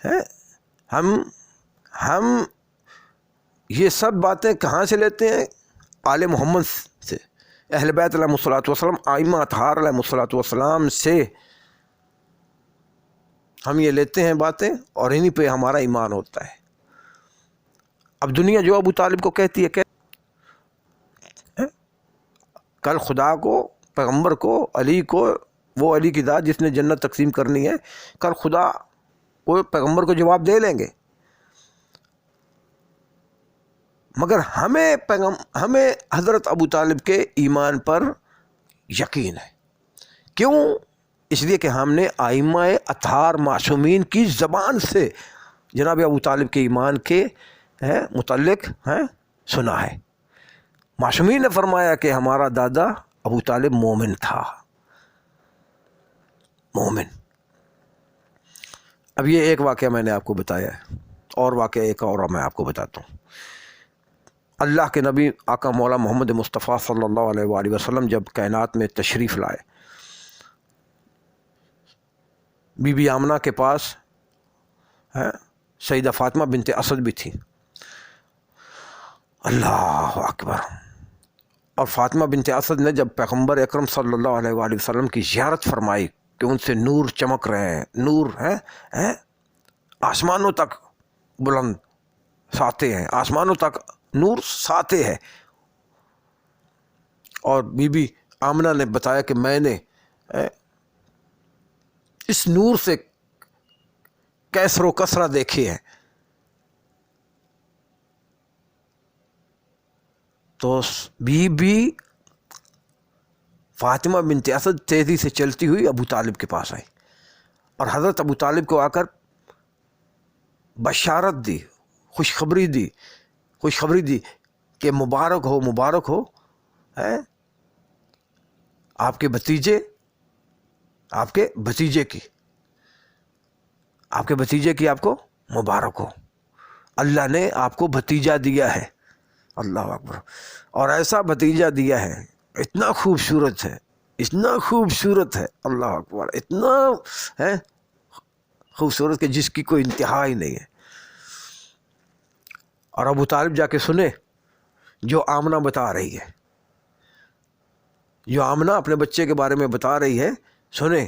ہیں ہم یہ سب باتیں کہاں سے لیتے ہیں؟ آل محمد سے، اہل بیت علیہ الصلوۃ والسلام، ائمہ اطہار علیہ الصلوۃ والسلام سے ہم یہ لیتے ہیں باتیں، اور انہی پہ ہمارا ایمان ہوتا ہے۔ اب دنیا جو ابو طالب کو کہتی ہے کہ کل خدا کو، پیغمبر کو، علی کو، وہ علی کی ذات جس نے جنت تقسیم کرنی ہے، کل خدا وہ پیغمبر کو جواب دے لیں گے، مگر ہمیں حضرت ابو طالب کے ایمان پر یقین ہے۔ کیوں؟ اس لیے کہ ہم نے ائمہ اطہار معصومین کی زبان سے جناب ابو طالب کے ایمان کے متعلق سنا ہے۔ معصومین نے فرمایا کہ ہمارا دادا ابو طالب مومن تھا، مومن۔ اب یہ ایک واقعہ میں نے آپ کو بتایا ہے، اور واقعہ ایک اور میں آپ کو بتاتا ہوں۔ اللہ کے نبی آقا مولا محمد مصطفیٰ صلی اللہ علیہ وآلہ وسلم جب کائنات میں تشریف لائے، بی بی آمنہ کے پاس سیدہ فاطمہ بنت اسد بھی تھی، اللہ اکبر۔ اور فاطمہ بنت اسد نے جب پیغمبر اکرم صلی اللہ علیہ وآلہ وسلم کی زیارت فرمائی کہ ان سے نور چمک رہے ہیں، نور آسمانوں تک بلند ساتے ہیں، آسمانوں تک نور ساتے ہیں، اور بی بی آمنہ نے بتایا کہ میں نے اس نور سے کیسر و کسرہ دیکھے ہیں، تو بی بی فاطمہ بنت اسد تیزی سے چلتی ہوئی ابو طالب کے پاس آئی، اور حضرت ابو طالب کو آ کر بشارت دی، خوشخبری دی کہ مبارک ہو، مبارک ہو، آپ کے بھتیجے کی آپ کو مبارک ہو، اللہ نے آپ کو بھتیجا دیا ہے، اللہ اکبر، اور ایسا بھتیجا دیا ہے، اتنا خوبصورت ہے، اللہ اکبر، اتنا خوبصورت کہ جس کی کوئی انتہا ہی نہیں ہے۔ اور ابو طالب جا کے سنے جو آمنہ بتا رہی ہے، جو آمنہ اپنے بچے کے بارے میں بتا رہی ہے، سنے،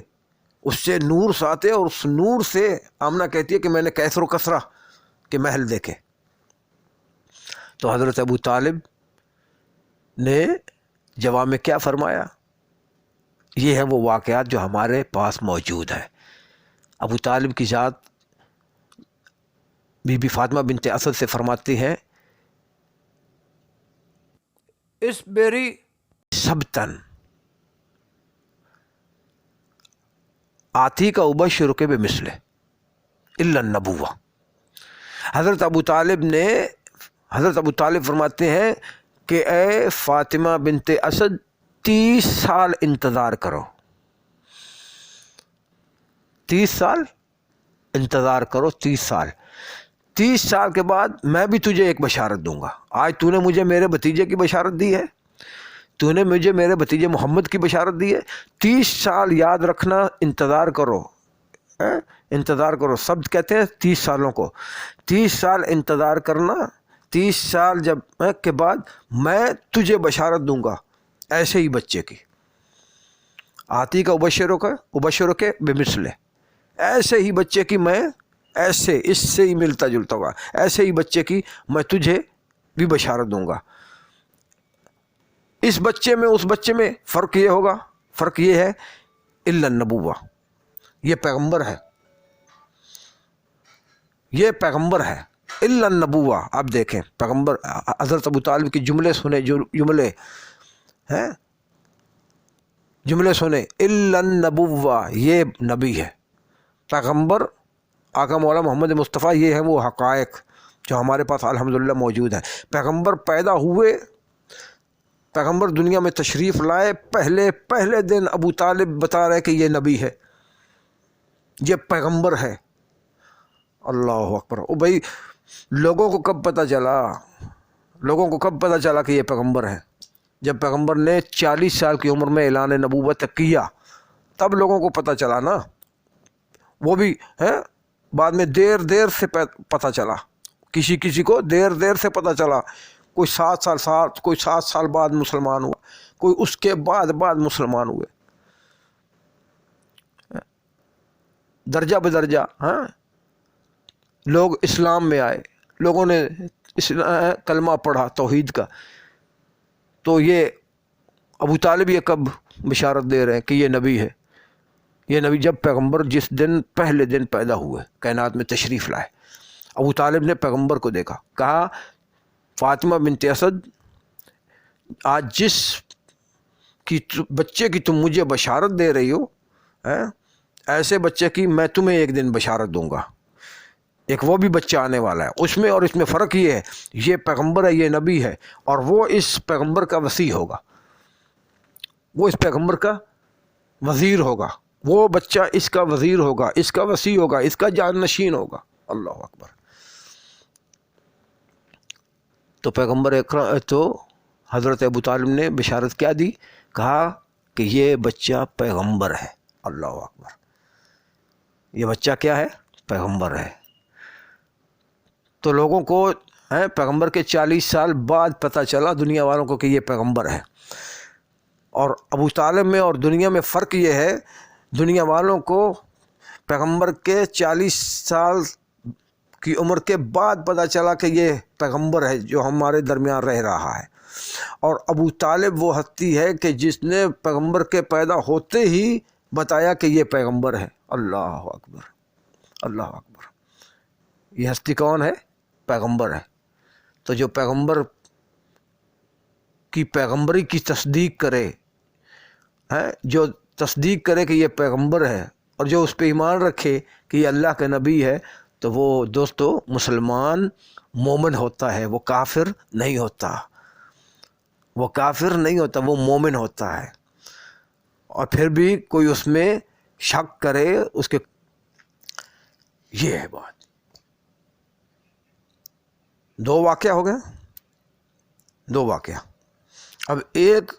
اس سے نور ساتے، اور اس نور سے آمنہ کہتی ہے کہ میں نے کیسر و کسرہ کے محل دیکھے۔ تو حضرت ابو طالب نے جواب میں کیا فرمایا؟ یہ ہے وہ واقعات جو ہمارے پاس موجود ہے۔ ابو طالب کی ذات بی بی فاطمہ بنت اسد سے فرماتی ہیں، اس بیری سبتن آتی کا ابشر کے بمثلہ الا النبوہ۔ حضرت ابو طالب فرماتے ہیں کہ اے فاطمہ بنت اسد 30 سال انتظار کرو، 30 سال انتظار کرو، 30 سال کے بعد میں بھی تجھے ایک بشارت دوں گا۔ آج تو نے مجھے میرے بھتیجے کی بشارت دی ہے، تو نے مجھے میرے بھتیجے محمد کی بشارت دی ہے، 30 سال یاد رکھنا، انتظار کرو، انتظار کرو۔ سب کہتے ہیں 30 سالوں کو، 30 سال انتظار کرنا، 30 سال جب کے بعد میں تجھے بشارت دوں گا ایسے ہی بچے کی، آتی کا ابشروں کے بمثلہ، ایسے ہی بچے کی میں، ایسے اس سے ہی ملتا جلتا ہوگا، ایسے ہی بچے کی میں تجھے بھی بشارت دوں گا۔ اس بچے میں اس بچے میں فرق یہ ہوگا، فرق یہ ہے الا النبوہ، یہ پیغمبر ہے، یہ پیغمبر ہے، الا النبوہ۔ آپ دیکھیں پیغمبر، حضرت ابو طالب کی جملے سنے، جو جملے سنے، الا النبوہ، یہ نبی ہے، پیغمبر آقا مولا محمد مصطفیٰ، یہ ہے وہ حقائق جو ہمارے پاس الحمدللہ موجود ہیں۔ پیغمبر پیدا ہوئے، پیغمبر دنیا میں تشریف لائے، پہلے دن ابو طالب بتا رہے کہ یہ نبی ہے، یہ پیغمبر ہے، اللہ اکبر۔ او بھائی، لوگوں کو کب پتہ چلا کہ یہ پیغمبر ہے؟ جب پیغمبر نے 40 سال کی عمر میں اعلان نبوت کیا، تب لوگوں کو پتہ چلا نا، وہ بھی بعد میں دیر سے پتہ چلا، کسی کو دیر سے پتہ چلا، کوئی 7 سال بعد مسلمان ہوا، کوئی اس کے بعد مسلمان ہوئے، درجہ بدرجہ لوگ اسلام میں آئے، لوگوں نے کلمہ پڑھا توحید کا۔ تو یہ ابو طالب یہ کب بشارت دے رہے ہیں کہ یہ نبی ہے؟ یہ نبی جب پیغمبر جس دن پہلے دن پیدا ہوئے، کائنات میں تشریف لائے، ابو طالب نے پیغمبر کو دیکھا، کہا فاطمہ بنت اسد، آج جس بچے کی تم مجھے بشارت دے رہی ہو، ایسے بچے کی میں تمہیں ایک دن بشارت دوں گا، ایک وہ بھی بچہ آنے والا ہے، اس میں اور اس میں فرق یہ ہے، یہ پیغمبر ہے، یہ نبی ہے، اور وہ اس پیغمبر کا وصی ہوگا، وہ اس پیغمبر کا وزیر ہوگا، وہ بچہ اس کا وزیر ہوگا، اس کا وصی ہوگا، اس کا جانشین ہوگا۔ اللہ اکبر۔ تو پیغمبر اکرم تو حضرت ابو طالب نے بشارت کیا دی؟ کہا کہ یہ بچہ پیغمبر ہے۔ اللہ اکبر۔ یہ بچہ کیا ہے؟ پیغمبر ہے۔ تو لوگوں کو پیغمبر کے 40 سال بعد پتہ چلا، دنیا والوں کو، کہ یہ پیغمبر ہے۔ اور ابو طالب میں اور دنیا میں فرق یہ ہے، دنیا والوں کو پیغمبر کے 40 سال کی عمر کے بعد پتہ چلا کہ یہ پیغمبر ہے جو ہمارے درمیان رہ رہا ہے، اور ابو طالب وہ ہستی ہے کہ جس نے پیغمبر کے پیدا ہوتے ہی بتایا کہ یہ پیغمبر ہے۔ اللہ اکبر، اللہ اکبر۔ یہ ہستی کون ہے؟ پیغمبر ہے۔ تو جو پیغمبر کی پیغمبری کی تصدیق کرے، جو تصدیق کرے کہ یہ پیغمبر ہے، اور جو اس پہ ایمان رکھے کہ یہ اللہ کا نبی ہے، تو وہ دوستو مسلمان مومن ہوتا ہے، وہ کافر نہیں ہوتا، وہ کافر نہیں ہوتا، وہ مومن ہوتا ہے۔ اور پھر بھی کوئی اس میں شک کرے، اس کے یہ ہے بات۔ 2 واقعہ ہو گئے، 2 واقعہ۔ اب ایک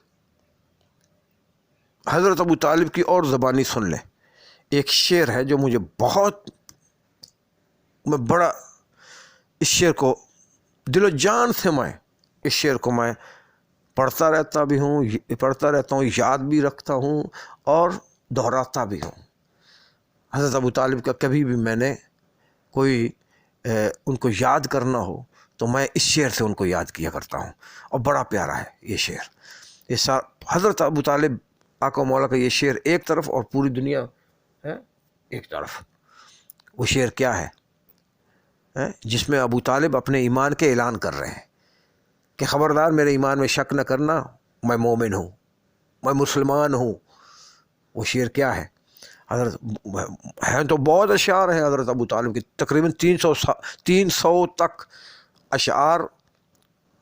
حضرت ابو طالب کی اور زبانی سن لیں۔ ایک شعر ہے جو مجھے بہت، میں بڑا اس شعر کو دل و جان سے میں اس شعر کو میں پڑھتا رہتا ہوں، یاد بھی رکھتا ہوں اور دہراتا بھی ہوں۔ حضرت ابو طالب کا کبھی بھی میں نے کوئی ان کو یاد کرنا ہو تو میں اس شعر سے ان کو یاد کیا کرتا ہوں، اور بڑا پیارا ہے یہ شعر۔ یہ حضرت ابو طالب آقا و مولا کا یہ شعر ایک طرف اور پوری دنیا ایک طرف۔ وہ شعر کیا ہے؟ جس میں ابو طالب اپنے ایمان کے اعلان کر رہے ہیں کہ خبردار میرے ایمان میں شک نہ کرنا، میں مومن ہوں، میں مسلمان ہوں۔ وہ شعر کیا ہے؟ حضرت ہیں تو بہت اشعار ہیں حضرت ابو طالب کی، تقریباً 300 تک اشعار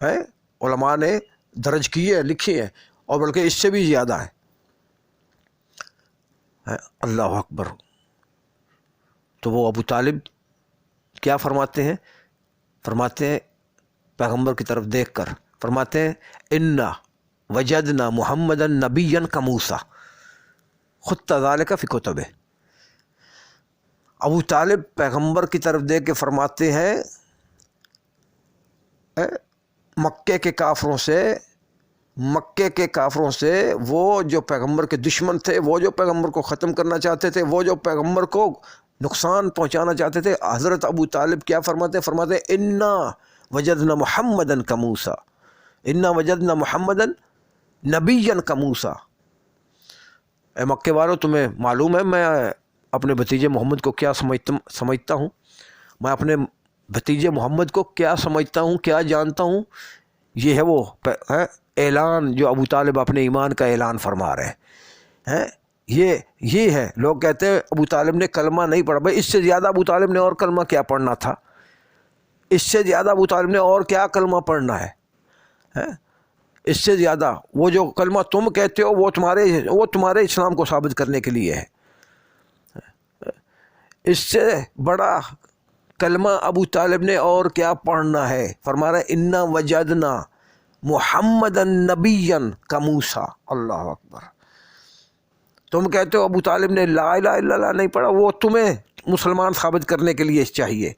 علماء نے درج کیے ہیں، لکھے ہیں، اور بلکہ اس سے بھی زیادہ ہے۔ اللہ اکبر۔ تو وہ ابو طالب کیا فرماتے ہیں؟ فرماتے ہیں پیغمبر کی طرف دیکھ کر، فرماتے ہیں انا وجدنا محمدا نبیا کموسا خط ذالک فی کتبہ۔ ابو طالب پیغمبر کی طرف دیکھ کے فرماتے ہیں مکے کے کافروں سے وہ جو پیغمبر کے دشمن تھے، وہ جو پیغمبر کو ختم کرنا چاہتے تھے، وہ جو پیغمبر کو نقصان پہنچانا چاہتے تھے، حضرت ابو طالب کیا فرماتے ہیں؟ فرماتے ہیں انا وجدنا محمدا کموسا، انا وجدنا محمدا نبیا کموسا۔ اے مکے والوں، تمہیں معلوم ہے میں اپنے بھتیجے محمد کو کیا سمجھتا ہوں؟ میں اپنے بھتیجے محمد کو کیا سمجھتا ہوں، کیا جانتا ہوں؟ یہ ہے وہ اعلان جو ابو طالب اپنے ایمان کا اعلان فرما رہے ہیں۔ یہ ہے، لوگ کہتے ہیں ابو طالب نے کلمہ نہیں پڑھا۔ بھائی اس سے زیادہ ابو طالب نے اور کلمہ کیا پڑھنا تھا؟ اس سے زیادہ ابو طالب نے اور کیا کلمہ پڑھنا ہے؟ اس سے زیادہ وہ جو کلمہ تم کہتے ہو وہ تمہارے اسلام کو ثابت کرنے کے لیے ہے۔ اس سے بڑا کلمہ ابو طالب نے اور کیا پڑھنا ہے؟ فرما رہے انا وجدنا محمدا نبیا کموسا۔ اللہ اکبر۔ تم کہتے ہو ابو طالب نے لا الہ الا اللہ نہیں پڑھا، وہ مسلمان ثابت کرنے کے لیے چاہیے.